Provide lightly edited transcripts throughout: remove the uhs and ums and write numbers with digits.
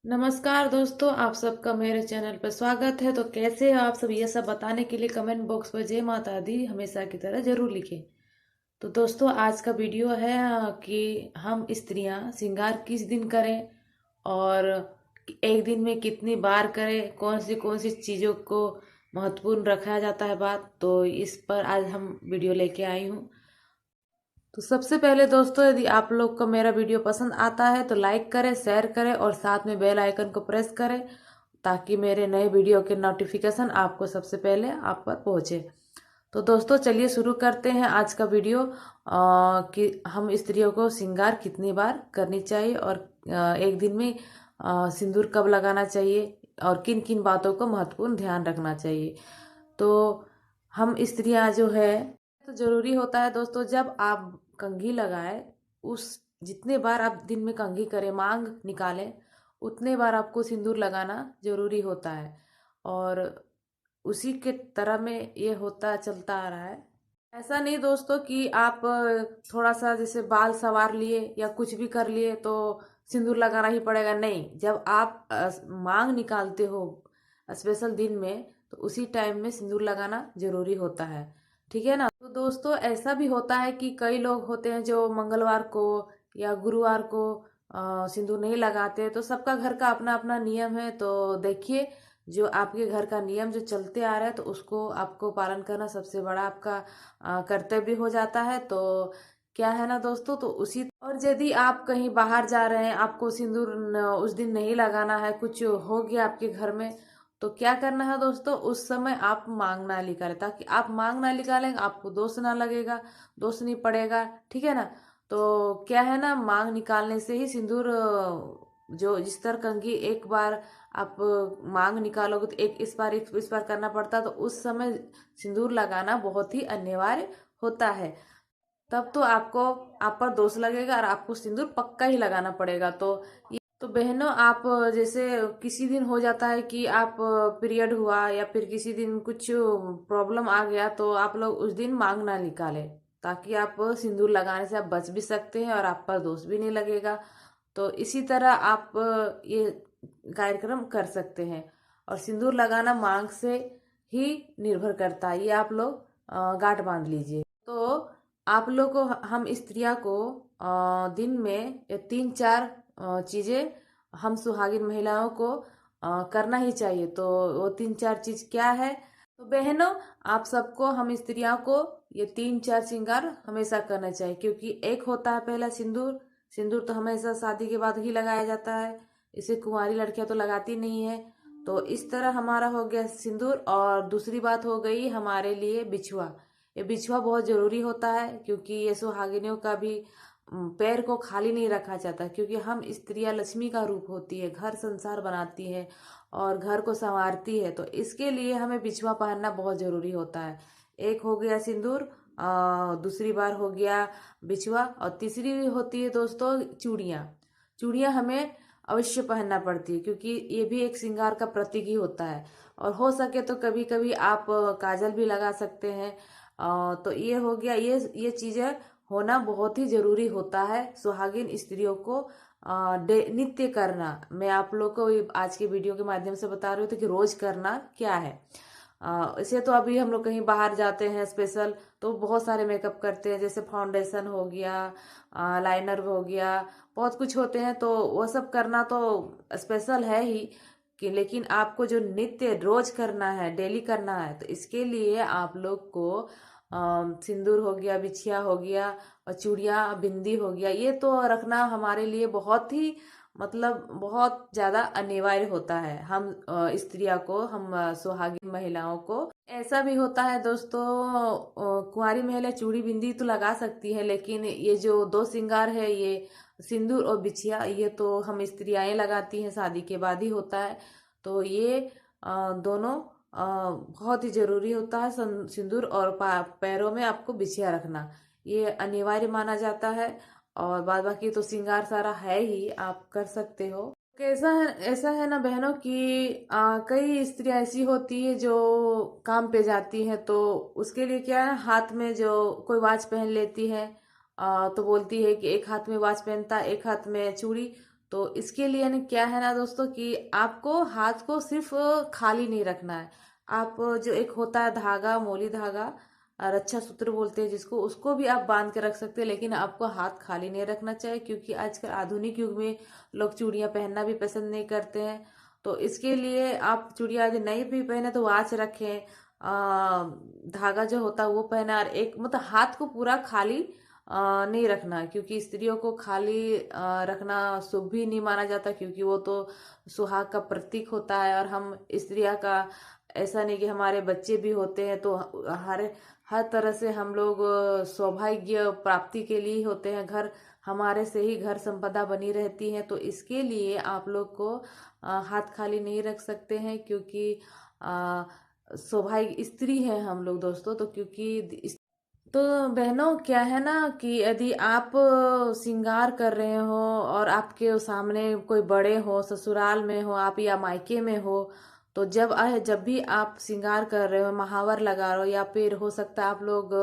नमस्कार दोस्तों, आप सबका मेरे चैनल पर स्वागत है। तो कैसे हो आप सब, ये सब बताने के लिए कमेंट बॉक्स पर जय माता दी हमेशा की तरह जरूर लिखें। तो दोस्तों, आज का वीडियो है कि हम स्त्रियां श्रृंगार किस दिन करें और एक दिन में कितनी बार करें, कौन सी चीज़ों को महत्वपूर्ण रखा जाता है बात। तो इस पर आज हम वीडियो लेके आई हूँ। तो सबसे पहले दोस्तों, यदि आप लोग को मेरा वीडियो पसंद आता है तो लाइक करें, शेयर करें और साथ में बेल आइकन को प्रेस करें ताकि मेरे नए वीडियो के नोटिफिकेशन आपको सबसे पहले आप पर पहुंचे। तो दोस्तों, चलिए शुरू करते हैं आज का वीडियो कि हम स्त्रियों को श्रृंगार कितनी बार करनी चाहिए और एक दिन में सिंदूर कब लगाना चाहिए और किन किन बातों को महत्वपूर्ण ध्यान रखना चाहिए। तो हम स्त्रियां जो है, तो जरूरी होता है दोस्तों, जब आप कंघी लगाए उस जितने बार आप दिन में कंघी करें, मांग निकालें, उतने बार आपको सिंदूर लगाना जरूरी होता है। और उसी के तरह में ये होता चलता आ रहा है। ऐसा नहीं दोस्तों कि आप थोड़ा सा जैसे बाल संवार लिए या कुछ भी कर लिए तो सिंदूर लगाना ही पड़ेगा, नहीं। जब आप मांग निकालते हो स्पेशल दिन में तो उसी टाइम में सिंदूर लगाना जरूरी होता है, ठीक है ना। तो दोस्तों, ऐसा भी होता है कि कई लोग होते हैं जो मंगलवार को या गुरुवार को सिंदूर नहीं लगाते। तो सबका घर का अपना अपना नियम है। तो देखिए, जो आपके घर का नियम जो चलते आ रहा है तो उसको आपको पालन करना सबसे बड़ा आपका कर्तव्य हो जाता है। तो क्या है ना दोस्तों, तो उसी और यदि आप कहीं बाहर जा रहे हैं, आपको सिंदूर उस दिन नहीं लगाना है, कुछ हो गया आपके घर में, तो क्या करना है दोस्तों, उस समय आप मांग ना निकालें। ताकि आप मांग ना निकालें, आपको दोष ना लगेगा, दोष नहीं पड़ेगा, ठीक है ना। तो क्या है ना, मांग निकालने से ही सिंदूर जो जिस तरह कंघी एक बार आप मांग निकालोगे तो एक इस बार करना पड़ता है। तो उस समय सिंदूर लगाना बहुत ही अनिवार्य होता है। तब तो आपको आप पर दोष लगेगा और आपको सिंदूर पक्का ही लगाना पड़ेगा। तो बहनों, आप जैसे किसी दिन हो जाता है कि आप पीरियड हुआ या फिर किसी दिन कुछ प्रॉब्लम आ गया तो आप लोग उस दिन मांग ना निकालें, ताकि आप सिंदूर लगाने से आप बच भी सकते हैं और आप पर दोष भी नहीं लगेगा। तो इसी तरह आप ये कार्यक्रम कर सकते हैं। और सिंदूर लगाना मांग से ही निर्भर करता है, ये आप लोग गांठ बांध लीजिए। तो आप लोग को, हम स्त्रियां को दिन में ये 3-4 चीजें हम सुहागिन महिलाओं को करना ही चाहिए। तो वो 3-4 चीज क्या है? तो बहनों, आप सबको, हम स्त्रियों को ये 3-4 श्रृंगार हमेशा करना चाहिए। क्योंकि एक होता है पहला सिंदूर। सिंदूर तो हमेशा शादी के बाद ही लगाया जाता है, इसे कुंवारी लड़कियां तो लगाती नहीं है। तो इस तरह हमारा हो गया सिंदूर। और दूसरी बात हो गई हमारे लिए बिछुआ। ये बिछुआ बहुत जरूरी होता है, क्योंकि ये सुहागिनियों का भी पैर को खाली नहीं रखा जाता। क्योंकि हम स्त्रियां लक्ष्मी का रूप होती है, घर संसार बनाती है और घर को संवारती है। तो इसके लिए हमें बिछुआ पहनना बहुत जरूरी होता है। एक हो गया सिंदूर, दूसरी बार हो गया बिछुआ, और तीसरी होती है दोस्तों चूड़ियाँ। चूड़ियाँ हमें अवश्य पहनना पड़ती है, क्योंकि ये भी एक श्रृंगार का प्रतीक ही होता है। और हो सके तो कभी कभी आप काजल भी लगा सकते हैं। तो ये हो गया, ये चीजें होना बहुत ही जरूरी होता है सुहागिन स्त्रियों को नित्य करना। मैं आप लोग को आज के वीडियो के माध्यम से बता रही हूँ कि रोज करना क्या है। इसे तो अभी हम लोग कहीं बाहर जाते हैं स्पेशल, तो बहुत सारे मेकअप करते हैं, जैसे फाउंडेशन हो गया, लाइनर हो गया, बहुत कुछ होते हैं। तो वो सब करना तो स्पेशल है ही, कि लेकिन आपको जो नित्य रोज करना है, डेली करना है, तो इसके लिए आप लोग को सिंदूर हो गया, बिछिया हो गया और चूड़ियाँ, बिंदी हो गया, ये तो रखना हमारे लिए बहुत ही, मतलब बहुत ज्यादा अनिवार्य होता है। हम स्त्रियों को, हम सुहागिन महिलाओं को। ऐसा भी होता है दोस्तों, कुंवारी महिला चूड़ी बिंदी तो लगा सकती है, लेकिन ये जो दो श्रृंगार है, ये सिंदूर और बिछिया, ये तो हम स्त्रियाँ लगाती हैं, शादी के बाद ही होता है। तो ये दोनों बहुत ही जरूरी होता है। सिंदूर और पैरों में आपको बिछिया रखना, ये अनिवार्य माना जाता है। और बाद बाकी तो श्रृंगार सारा है ही, आप कर सकते हो। कैसा है, ऐसा है ना बहनों कि कई स्त्रियां ऐसी होती है जो काम पे जाती हैं, तो उसके लिए क्या है, हाथ में जो कोई वॉच पहन लेती है। तो बोलती है कि एक हाथ में वॉच पहनता, एक हाथ में चूड़ी। तो इसके लिए ना क्या है ना दोस्तों कि आपको हाथ को सिर्फ खाली नहीं रखना है। आप जो एक होता है धागा, मोली धागा, रक्षा सूत्र बोलते हैं जिसको, उसको भी आप बांध के रख सकते हैं, लेकिन आपको हाथ खाली नहीं रखना चाहिए, क्योंकि आजकल आधुनिक युग में लोग चूड़ियां पहनना भी पसंद नहीं करते हैं। तो इसके लिए आप चूड़ियां यदि नहीं भी पहने तो वॉच रखें, धागा जो होता है वो पहना, और एक मतलब हाथ को पूरा खाली नहीं रखना है, क्योंकि स्त्रियों को खाली रखना शुभ भी नहीं माना जाता, क्योंकि वो तो सुहाग का प्रतीक होता है। और हम स्त्रियां का ऐसा नहीं कि हमारे बच्चे भी होते हैं, तो हर हर तरह से हम लोग सौभाग्य प्राप्ति के लिए ही होते हैं। घर हमारे से ही घर संपदा बनी रहती है, तो इसके लिए आप लोग को हाथ खाली नहीं रख सकते हैं, क्योंकि सौभाग्य स्त्री है हम लोग दोस्तों। तो क्योंकि तो बहनों क्या है ना कि यदि आप श्रृंगार कर रहे हो और आपके सामने कोई बड़े हो, ससुराल में हो आप या मायके में हो, तो जब भी आप श्रृंगार कर रहे हो, महावर लगा रहे हो, या फिर हो सकता है आप लोग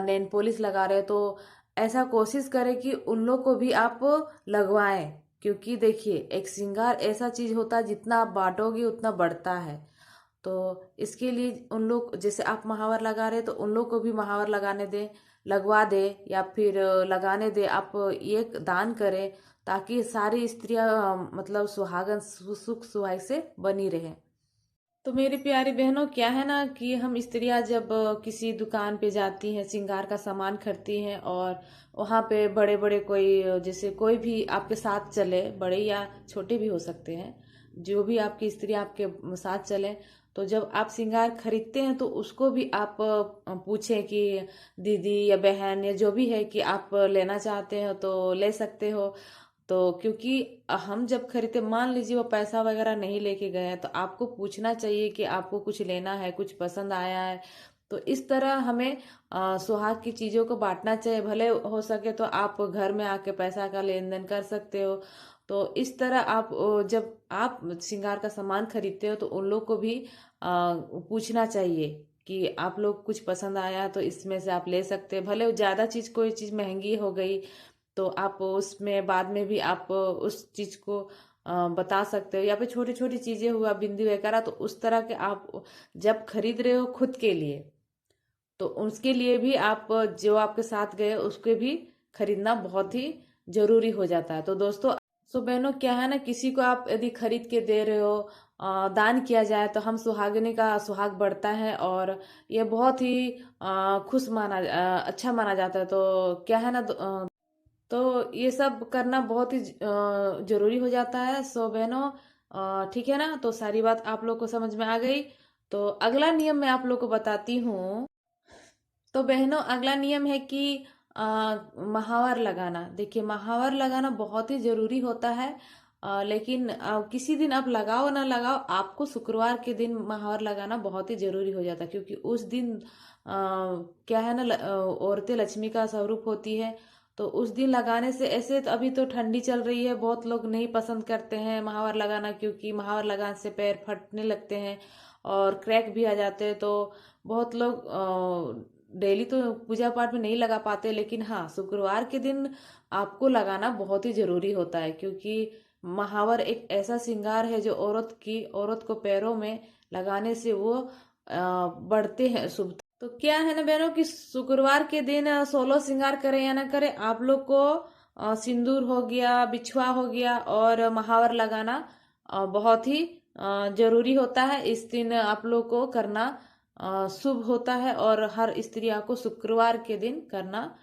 नेल पॉलिश लगा रहे हो, तो ऐसा कोशिश करें कि उन लोग को भी आप लगवाएं। क्योंकि देखिए, एक श्रृंगार ऐसा चीज होता है, जितना आप बांटोगे उतना बढ़ता है। तो इसके लिए उन लोग, जैसे आप महावर लगा रहे तो उन लोग को भी महावर लगाने दें, लगवा दे, या फिर लगाने दे। आप ये दान करें ताकि सारी स्त्रियां मतलब सुहागन सुख सुहाग से बनी रहे। तो मेरी प्यारी बहनों क्या है ना कि हम स्त्रियां जब किसी दुकान पे जाती हैं, श्रृंगार का सामान खरीदती हैं, और वहां पे बड़े बड़े कोई जैसे कोई भी आपके साथ चले, बड़े या छोटे भी हो सकते हैं, जो भी आपकी स्त्री आपके साथ चले, तो जब आप श्रृंगार खरीदते हैं तो उसको भी आप पूछें कि दीदी या बहन या जो भी है कि आप लेना चाहते हो तो ले सकते हो। तो क्योंकि हम जब खरीदते, मान लीजिए वो पैसा वगैरह नहीं लेके गए हैं, तो आपको पूछना चाहिए कि आपको कुछ लेना है, कुछ पसंद आया है। तो इस तरह हमें सुहाग की चीजों को बांटना चाहिए। भले हो सके तो आप घर में आके पैसा का लेन देन कर सकते हो। तो इस तरह आप जब आप श्रृंगार का सामान खरीदते हो तो उन लोग को भी पूछना चाहिए कि आप लोग कुछ पसंद आया तो इसमें से आप ले सकते हैं। भले ज्यादा चीज, कोई चीज महंगी हो गई तो आप उसमें बाद में भी आप उस चीज को बता सकते हो, या फिर छोटी छोटी चीजें हुआ, बिंदी वगैरह, तो उस तरह के आप जब खरीद रहे हो खुद के लिए, तो उसके लिए भी आप जो आपके साथ गए उसके भी खरीदना बहुत ही जरूरी हो जाता है। तो दोस्तों, सो बहनों क्या है ना, किसी को आप यदि खरीद के दे रहे हो, दान किया जाए तो हम सुहागिनी का सुहाग बढ़ता है, और ये बहुत ही अच्छा माना जाता है। तो क्या है ना, तो ये सब करना बहुत ही जरूरी हो जाता है। सो बहनों, ठीक है ना, तो सारी बात आप लोग को समझ में आ गई। तो अगला नियम मैं आप लोग को बताती हूँ। तो बहनों, अगला नियम है कि महावर लगाना। देखिए, महावर लगाना बहुत ही जरूरी होता है, लेकिन किसी दिन आप लगाओ ना लगाओ, आपको शुक्रवार के दिन महावर लगाना बहुत ही जरूरी हो जाता है, क्योंकि उस दिन क्या है ना, औरतें लक्ष्मी का स्वरूप होती है। तो उस दिन लगाने से, ऐसे तो अभी तो ठंडी चल रही है, बहुत लोग नहीं पसंद करते हैं महावर लगाना, क्योंकि महावर लगाने से पैर फटने लगते हैं और क्रैक भी आ जाते हैं। तो बहुत लोग डेली तो पूजा पाठ में नहीं लगा पाते, लेकिन हाँ, शुक्रवार के दिन आपको लगाना बहुत ही जरूरी होता है, क्योंकि महावर एक ऐसा श्रृंगार है जो औरत को पैरों में लगाने से वो बढ़ते हैं शुभ। तो क्या है ना बहनों कि शुक्रवार के दिन 16 श्रृंगार करें या ना करें, आप लोग को सिंदूर हो गया, बिछुआ हो गया, और महावर लगाना बहुत ही जरूरी होता है। इस दिन आप लोग को करना शुभ होता है, और हर स्त्रियों को शुक्रवार के दिन करना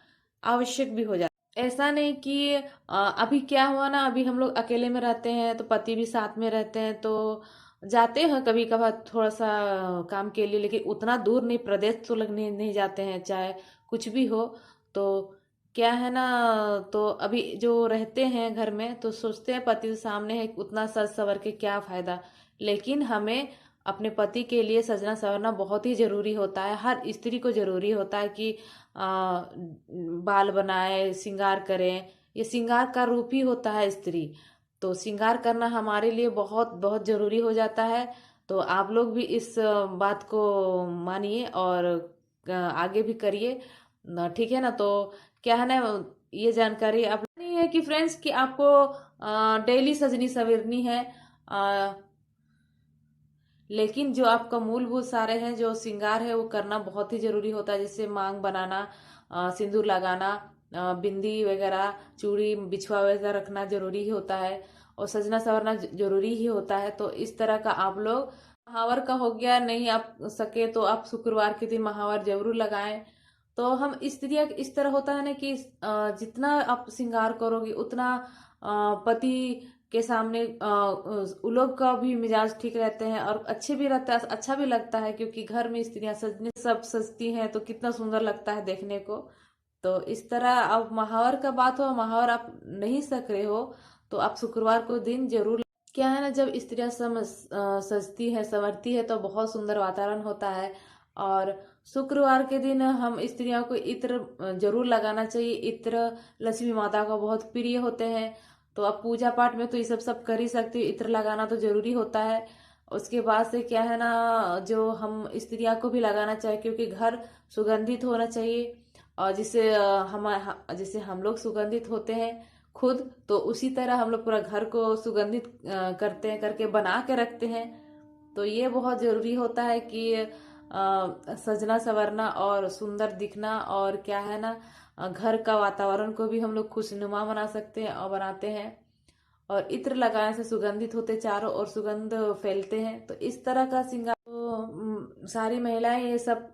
आवश्यक भी हो जाता है। ऐसा नहीं कि अभी क्या हुआ ना, अभी हम लोग अकेले में रहते हैं तो पति भी साथ में रहते हैं, तो जाते हैं कभी कभार थोड़ा सा काम के लिए, लेकिन उतना दूर नहीं, प्रदेश तो नहीं जाते हैं, चाहे कुछ भी हो। तो क्या है ना, तो अभी जो रहते हैं घर में तो सोचते हैं पति तो सामने है, उतना सज सवर के क्या फायदा। लेकिन हमें अपने पति के लिए सजना संवरना बहुत ही जरूरी होता है। हर स्त्री को जरूरी होता है कि बाल बनाए, श्रृंगार करें। ये श्रृंगार का रूप ही होता है स्त्री। तो श्रृंगार करना हमारे लिए बहुत बहुत जरूरी हो जाता है। तो आप लोग भी इस बात को मानिए और आगे भी करिए, ठीक है ना। तो क्या है ना, ये जानकारी आप नहीं है कि फ्रेंड्स कि आपको डेली सजनी सवरनी है। अ, लेकिन जो आपका मूलभूत सारे हैं, जो श्रृंगार है, वो करना बहुत ही जरूरी होता है। जैसे मांग बनाना, सिंदूर लगाना, बिंदी वगैरह, चूड़ी बिछुआ वगैरह रखना जरूरी ही होता है, और सजना संवरना जरूरी ही होता है। तो इस तरह का आप लोग महावर का हो गया, नहीं आप सके तो आप शुक्रवार के दिन महावर जरूर लगाएं। तो हम स्त्रियां इस तरह होता है ना कि जितना आप श्रृंगार करोगे उतना पति के सामने उन लोग का भी मिजाज ठीक रहते हैं और अच्छे भी रहता है, अच्छा भी लगता है, क्योंकि घर में स्त्रियां सजने सब सजती हैं तो कितना सुंदर लगता है देखने को। तो इस तरह अब महावर का बात हो, महावर आप नहीं सक रहे हो तो आप शुक्रवार को दिन जरूर। क्या है ना, जब स्त्रियां सजती है संवरती है तो बहुत सुंदर वातावरण होता है। और शुक्रवार के दिन हम स्त्रियों को इत्र जरूर लगाना चाहिए। इत्र लक्ष्मी माता को बहुत प्रिय होते हैं। तो आप पूजा पाठ में तो ये सब कर ही सकते हो, इत्र लगाना तो जरूरी होता है। उसके बाद से क्या है ना, जो हम स्त्रियों को भी लगाना चाहिए, क्योंकि घर सुगंधित होना चाहिए। और जिससे जैसे हम लोग सुगंधित होते हैं खुद, तो उसी तरह हम लोग पूरा घर को सुगंधित करते हैं, करके बना के रखते हैं। तो ये बहुत जरूरी होता है कि सजना संवरना और सुंदर दिखना, और क्या है ना, घर का वातावरण को भी हम लोग खुशनुमा बना सकते हैं और बनाते हैं। और इत्र लगाने से सुगंधित होते चारों और सुगंध फैलते हैं। तो इस तरह का श्रृंगार तो सारी महिलाएं ये सब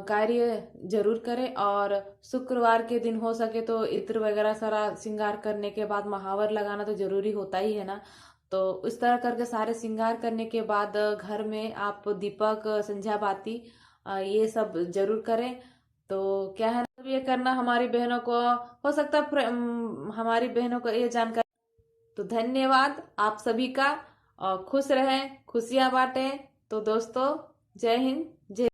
कार्य जरूर करें। और शुक्रवार के दिन हो सके तो इत्र वगैरह सारा श्रृंगार करने के बाद महावर लगाना तो जरूरी होता ही है ना। तो इस तरह करके सारे श्रृंगार करने के बाद घर में आप दीपक, संध्या बाती, ये सब जरूर करें। तो क्या है ना, ये करना हमारी बहनों को हो सकता है, हमारी बहनों को ये जानकारी। तो धन्यवाद आप सभी का, और खुश रहें, खुशियां बांटें। तो दोस्तों, जय हिंद, जय।